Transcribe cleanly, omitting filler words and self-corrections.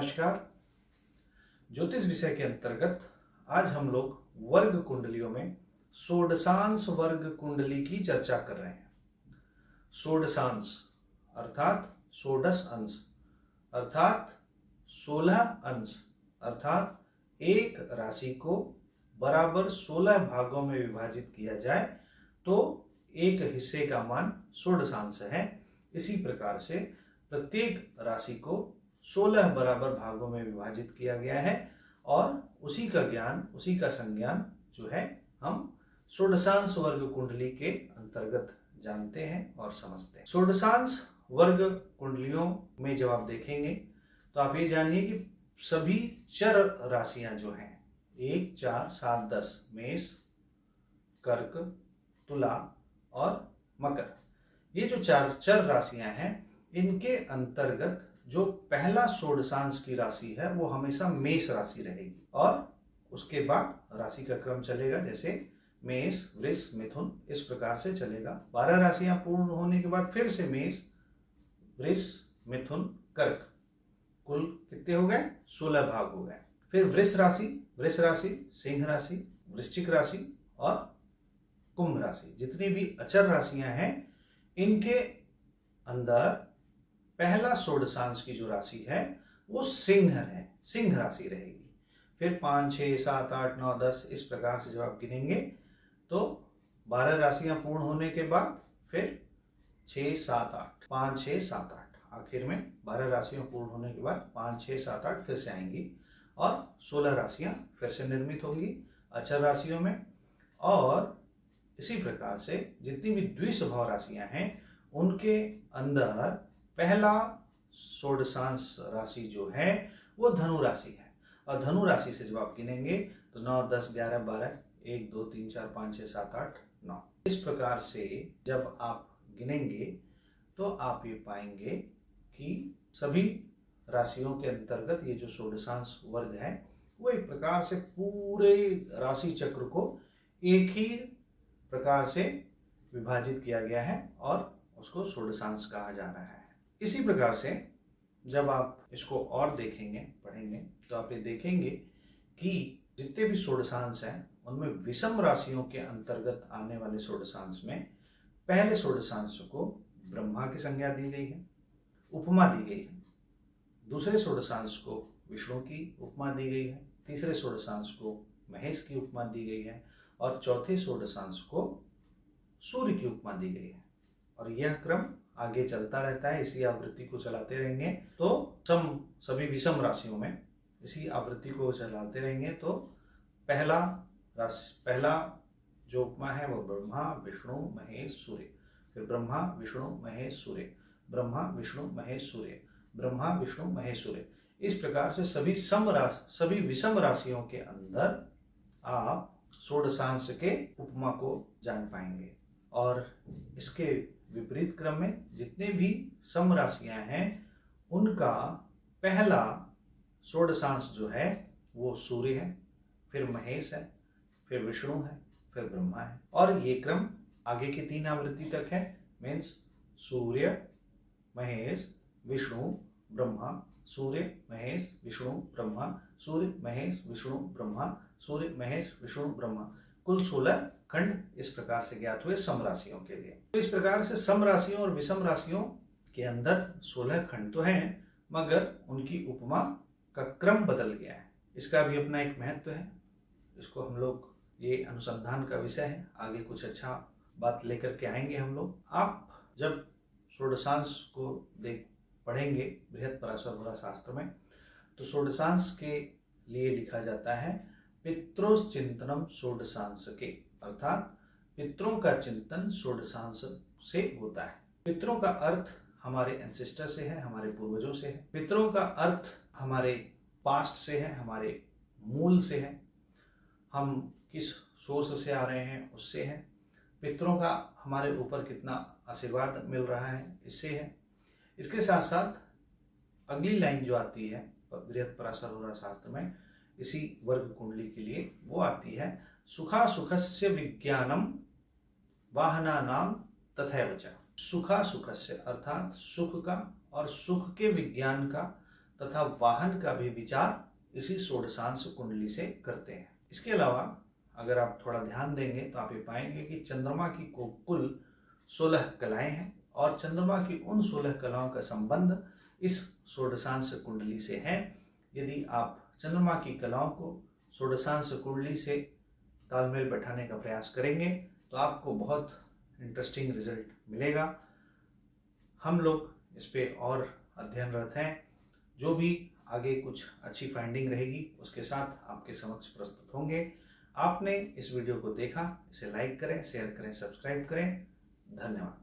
नमस्कार। ज्योतिष विषय के अंतर्गत आज हम लोग वर्ग कुंडलियों में षोडशांश वर्ग कुंडली की चर्चा कर रहे हैं। षोडशांश अर्थात षोडश अंश अर्थात 16 अंश अर्थात एक राशि को बराबर 16 भागों में विभाजित किया जाए तो एक हिस्से का मान षोडशांश है। इसी प्रकार से प्रत्येक राशि को 16 बराबर भागों में विभाजित किया गया है और उसी का ज्ञान, उसी का संज्ञान जो है हम षोडशांश वर्ग कुंडली के अंतर्गत जानते हैं और समझते हैं। षोडशांश वर्ग कुंडलियों में जब आप देखेंगे तो आप ये जानिए कि सभी चर राशियां जो हैं 1, 4, 7, 10 मेष, कर्क, तुला और मकर, ये जो चार चर राशियां हैं इनके अंतर्गत जो पहला षोडशांश की राशि है वो हमेशा मेष राशि रहेगी और उसके बाद राशि का क्रम चलेगा, जैसे मेष, वृष, मिथुन, इस प्रकार से चलेगा। 12 राशियां पूर्ण होने के बाद फिर से मेष, वृष, मिथुन, कर्क, कुल कितने हो गए? 16 भाग हो गए। फिर वृष राशि, सिंह राशि, वृश्चिक राशि और कुंभ राशि, जितनी भी अचर राशियां हैं इनके अंदर पहला षोडशांश की जो राशि है वो सिंह है, सिंह राशि रहेगी। फिर 5, 6, 7, 8, 9, 10 इस प्रकार से जब आप गिनेंगे तो 12 राशियां पूर्ण होने के बाद फिर 6, 7, 8, 5, 6, 7, 8, आखिर में 12 राशियां पूर्ण होने के बाद 5, 6, 7, 8 फिर से आएंगी और 16 राशियां फिर से निर्मित होंगी अचर राशियों में। और इसी प्रकार से जितनी भी द्विस्वभाव राशियां हैं उनके अंदर पहला षोडशांश राशि जो है वो धनु राशि है और धनु राशि से जब आप गिनेंगे तो 9, 10, 11, 12, 1, 2, 3, 4, 5, 6, 7, 8, 9 इस प्रकार से जब आप गिनेंगे तो आप ये पाएंगे कि सभी राशियों के अंतर्गत ये जो षोडशांश वर्ग है वो एक प्रकार से पूरे राशि चक्र को एक ही प्रकार से विभाजित किया गया है और उसको षोडशांश कहा जा रहा है। इसी प्रकार से जब आप इसको और देखेंगे, पढ़ेंगे तो आप ये देखेंगे कि जितने भी षोडशांश हैं उनमें विषम राशियों के अंतर्गत आने वाले षोडशांश में पहले षोडशांश को ब्रह्मा की संज्ञा दी गई है, उपमा दी गई है। दूसरे षोडशांश को विष्णु की उपमा दी गई है, तीसरे षोडशांश को महेश की उपमा दी गई है और चौथे षोडशांश को सूर्य की उपमा दी गई है। और यह क्रम आगे चलता रहता है, इसी आवृत्ति को चलाते रहेंगे तो सभी विषम राशियों में इसी आवृत्ति को चलाते रहेंगे तो पहला जो उपमा है वो ब्रह्मा, विष्णु, महेश, सूर्य, फिर ब्रह्मा, विष्णु, महेश, सूर्य, ब्रह्मा, विष्णु, महेश, सूर्य, ब्रह्मा, विष्णु, महेश, सूर्य। इस प्रकार से सभी विषम राशियों के अंदर आप षोडशांश के उपमा को जान पाएंगे। और इसके विपरीत क्रम में जितने भी सम राशियां हैं उनका पहला षोडशांश जो है वो सूर्य है, फिर महेश है, फिर विष्णु है, फिर ब्रह्मा है और ये क्रम आगे की 3 आवृत्ति तक है। मीन्स सूर्य, महेश, विष्णु, ब्रह्मा, सूर्य, महेश, विष्णु, ब्रह्मा, सूर्य, महेश, विष्णु, ब्रह्मा, सूर्य, महेश, विष्णु, ब्रह्मा, कुल 16 खंड इस प्रकार से ज्ञात हुए सम राशियों के लिए। तो इस प्रकार से सम राशियों और विषम राशियों के अंदर 16 खंड तो हैं मगर उनकी उपमा का क्रम बदल गया है। इसका भी अपना एक महत्व है, इसको हम लोग, ये अनुसंधान का विषय है, आगे कुछ अच्छा बात लेकर के आएंगे हम लोग। आप जब षोडशांश को पढ़ेंगे बृहत्पराशर होरा शास्त्र में तो षोडशांश के लिए लिखा जाता है पितृचिंतनम षोडशांश के, अर्थात पितरों का चिंतन षोडशांश से होता है। पितरों का अर्थ हमारे एंसेस्टर से है, हमारे पूर्वजों से है। पितरों का अर्थ हमारे पास्ट से है, हमारे मूल से है, हम किस सोर्स से आ रहे हैं उससे है। पितरों का हमारे ऊपर कितना आशीर्वाद मिल रहा है इससे है। इसके साथ साथ अगली लाइन जो आती है बृहत्पराशर होरा शास्त्र में इसी वर्ग कुंडली के लिए वो आती है सुखा सुखस्य विज्ञानम वाहनानाम तथैव च। सुखा सुखस्य अर्थात सुख का और सुख के विज्ञान का तथा वाहन का भी विचार इसी षोडशांश कुंडली से करते हैं। इसके अलावा अगर आप थोड़ा ध्यान देंगे तो आप ये पाएंगे कि चंद्रमा की कुल 16 कलाएं हैं और चंद्रमा की उन 16 कलाओं का संबंध इस षोडशांश कुंडली से है। यदि आप चंद्रमा की कलाओं को षोडशांश कुंडली से तालमेल बैठाने का प्रयास करेंगे तो आपको बहुत इंटरेस्टिंग रिजल्ट मिलेगा। हम लोग इस पे और अध्ययनरत हैं। जो भी आगे कुछ अच्छी फाइंडिंग रहेगी उसके साथ आपके समक्ष प्रस्तुत होंगे। आपने इस वीडियो को देखा, इसे लाइक करें, शेयर करें, सब्सक्राइब करें। धन्यवाद।